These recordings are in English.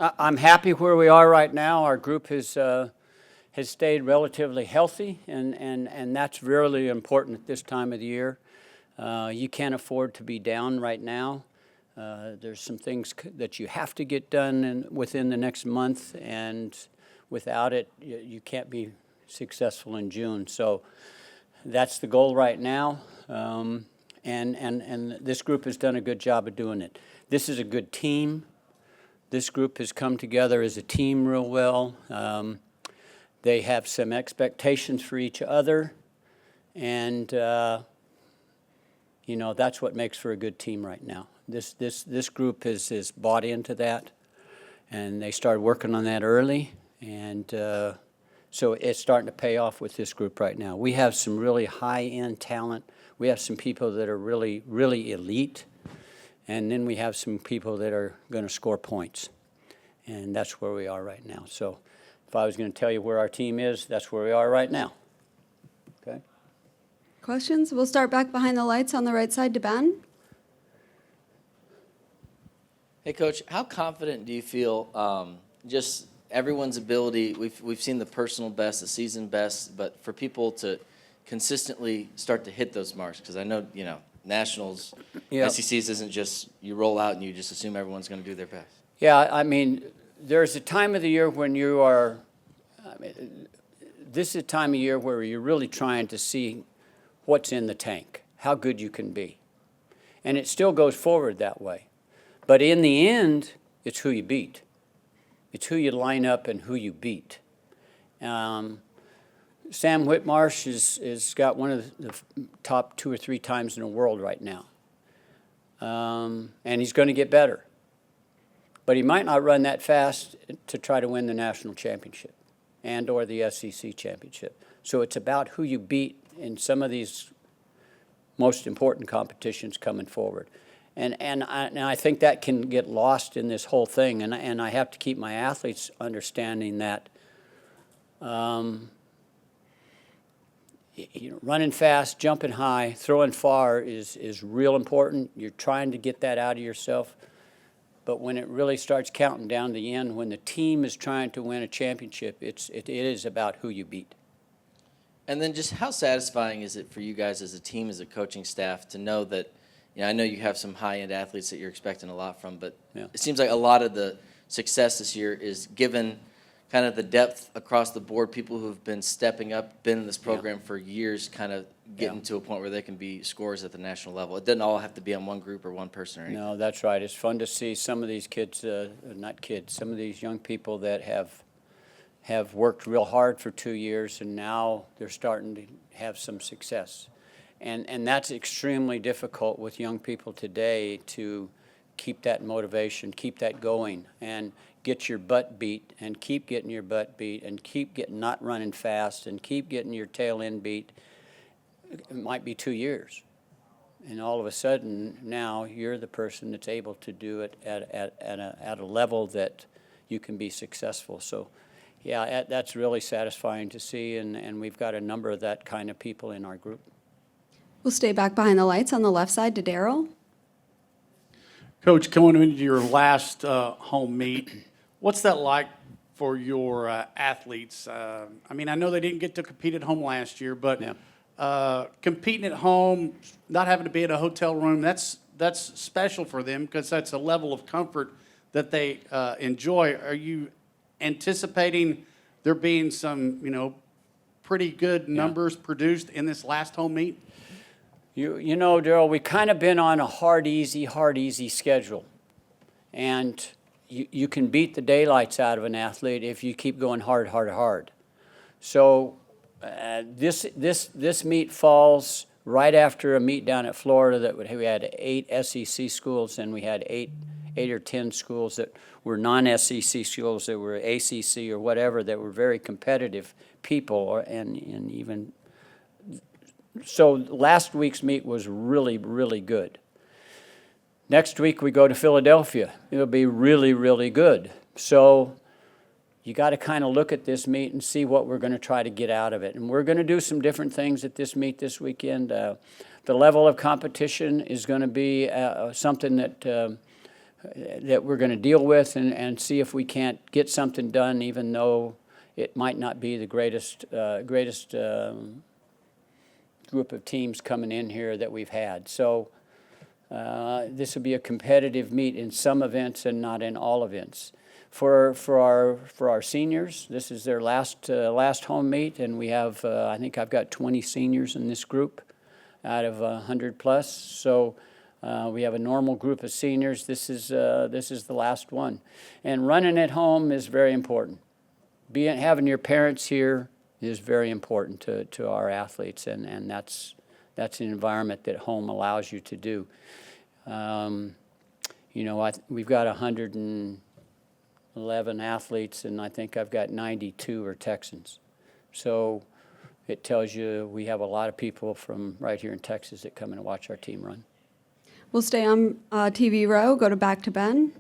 I'm happy where we are right now. Our group has stayed relatively healthy, and that's really important at this time of the year. You can't afford to be down right now. There's some things that you have to get done within the next month, and without it, you can't be successful in June. So that's the goal right now, and this group has done a good job of doing it. This is a good team. This group has come together as a team real well. They have some expectations for each other, and that's what makes for a good team right now. This group is bought into that, and they started working on that early, and so it's starting to pay off with this group right now. We have some really high-end talent. We have some people that are really, really elite, and then we have some people that are going to score points, and that's where we are right now. So if I was going to tell you where our team is, that's where we are right now. Okay. Questions? We'll start back behind the lights on the right side to Ben. Hey, Coach, how confident do you feel just everyone's ability? We've seen the personal best, the season best, but for people to consistently start to hit those marks, because I know, Nationals, Yeah. SECs isn't just you roll out and you just assume everyone's going to do their best. Yeah, I mean, there's a time of the year when you are, this is a time of year where you're really trying to see what's in the tank, how good you can be. And it still goes forward that way. But in the end, it's who you beat. It's who you line up and who you beat. Sam Whitmarsh is got one of the top 2 or 3 times in the world right now. And he's going to get better. But he might not run that fast to try to win the national championship and or the SEC championship. So it's about who you beat in some of these most important competitions coming forward. And I think that can get lost in this whole thing. And I have to keep my athletes understanding that running fast, jumping high, throwing far is real important. You're trying to get that out of yourself. But when it really starts counting down to the end, when the team is trying to win a championship, it is about who you beat. And then just how satisfying is it for you guys as a team, as a coaching staff, to know that, I know you have some high-end athletes that you're expecting a lot from, but Yeah. It seems like a lot of the success this year is given kind of the depth across the board, people who've been stepping up, been in this program for years, kind of getting to a point where they can be scorers at the national level. It doesn't all have to be on one group or one person or anything. No, that's right. It's fun to see some of these kids, some of these young people that have worked real hard for 2 years, and now they're starting to have some success. And that's extremely difficult with young people today to keep that motivation, keep that going, and get your butt beat, and keep getting your butt beat, and keep not running fast, and keep getting your tail end beat. It might be 2 years. And all of a sudden, now you're the person that's able to do it at a level that you can be successful. So, yeah, that's really satisfying to see, and we've got a number of that kind of people in our group. We'll stay back behind the lights on the left side to Daryl. Coach, coming into your last home meet, what's that like for your athletes? I know they didn't get to compete at home last year, but competing at home, not having to be in a hotel room, that's special for them because that's a level of comfort that they enjoy. Are you anticipating there being some, pretty good numbers produced in this last home meet? You know, Daryl, we kind of been on a hard, easy schedule. And you can beat the daylights out of an athlete if you keep going hard. So this meet falls right after a meet down at Florida that we had 8 SEC schools, and we had 8 or 10 schools that were non-SEC schools that were ACC or whatever that were very competitive people, and even so last week's meet was really, really good. Next week we go to Philadelphia. It'll be really, really good. So you got to kind of look at this meet and see what we're going to try to get out of it. And we're going to do some different things at this meet this weekend. The level of competition is going to be something that that we're going to deal with and see if we can't get something done, even though it might not be the greatest group of teams coming in here that we've had. So this will be a competitive meet in some events and not in all events. For our seniors, this is their last home meet, and we have I think I've got 20 seniors in this group out of 100 plus. So we have a normal group of seniors. This is the last one, and running at home is very important. Having your parents here is very important to our athletes, and that's an environment that home allows you to do. We've got 111 athletes, and I think I've got 92 are Texans. So it tells you we have a lot of people from right here in Texas that come and watch our team run. We'll stay on TV row, go back to Ben.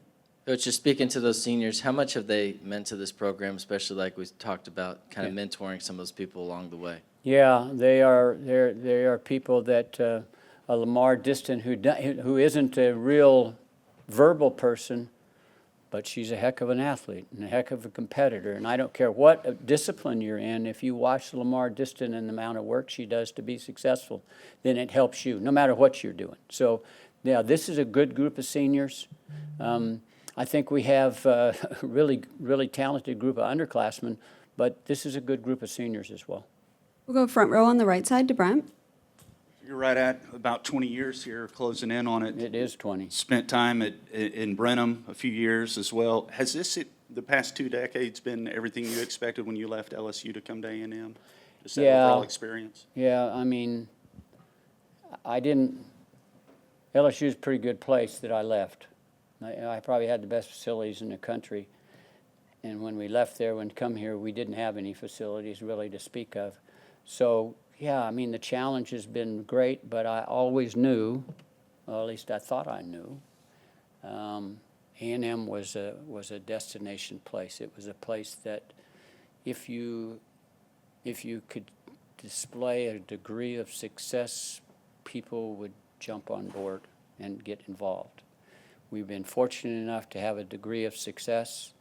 Coach, just speaking to those seniors, how much have they meant to this program, especially like we talked about, kind of mentoring some of those people along the way? Yeah, they are people that a Lamar Diston who isn't a real verbal person, but she's a heck of an athlete and a heck of a competitor. And I don't care what discipline you're in, if you watch Lamar Diston and the amount of work she does to be successful, then it helps you, no matter what you're doing. So, yeah, this is a good group of seniors. I think we have a really, really talented group of underclassmen, but this is a good group of seniors as well. We'll go front row on the right side to Brent. You're right at about 20 years here, closing in on it. It is 20. Spent time in Brenham a few years as well. Has the past 2 decades, been everything you expected when you left LSU to come to A&M? Just that overall experience? Yeah, I mean, LSU is a pretty good place that I left. I probably had the best facilities in the country. And when we left there, when we come here, we didn't have any facilities really to speak of. So, yeah, I mean, the challenge has been great, but I always knew, or at least I thought I knew, A&M was a destination place. It was a place that if you could display a degree of success, people would jump on board and get involved. We've been fortunate enough to have a degree of success,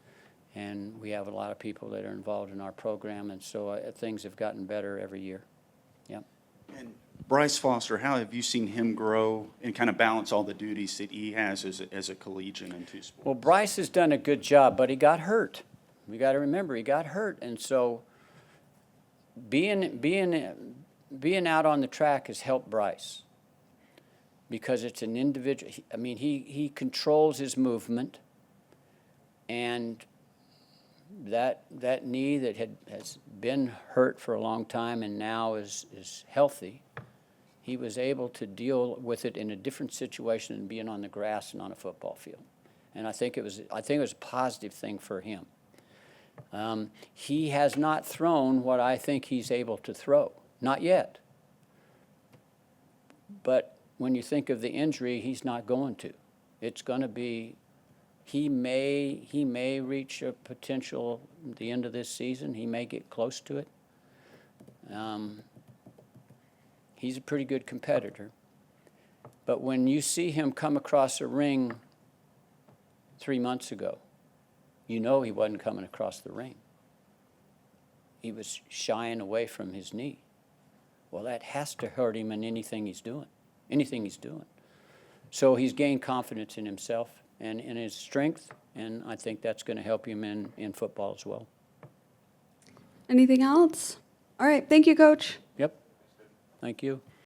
and we have a lot of people that are involved in our program, and so things have gotten better every year. Yep. And Bryce Foster, how have you seen him grow and kind of balance all the duties that he has as a collegian in two sports? Well, Bryce has done a good job, but he got hurt. We got to remember he got hurt, and so being out on the track has helped Bryce because it's an individual. I mean, he controls his movement, and that knee that has been hurt for a long time and now is healthy, he was able to deal with it in a different situation than being on the grass and on a football field. And I think it was a positive thing for him. He has not thrown what I think he's able to throw, not yet. But when you think of the injury, he's not going to. It's going to be. He may reach a potential at the end of this season. He may get close to it. He's a pretty good competitor. But when you see him come across a ring 3 months ago, you know he wasn't coming across the ring. He was shying away from his knee. Well, that has to hurt him in anything he's doing. So he's gained confidence in himself and in his strength, and I think that's going to help him in football as well. Anything else? All right, thank you, Coach. Yep. Thank you.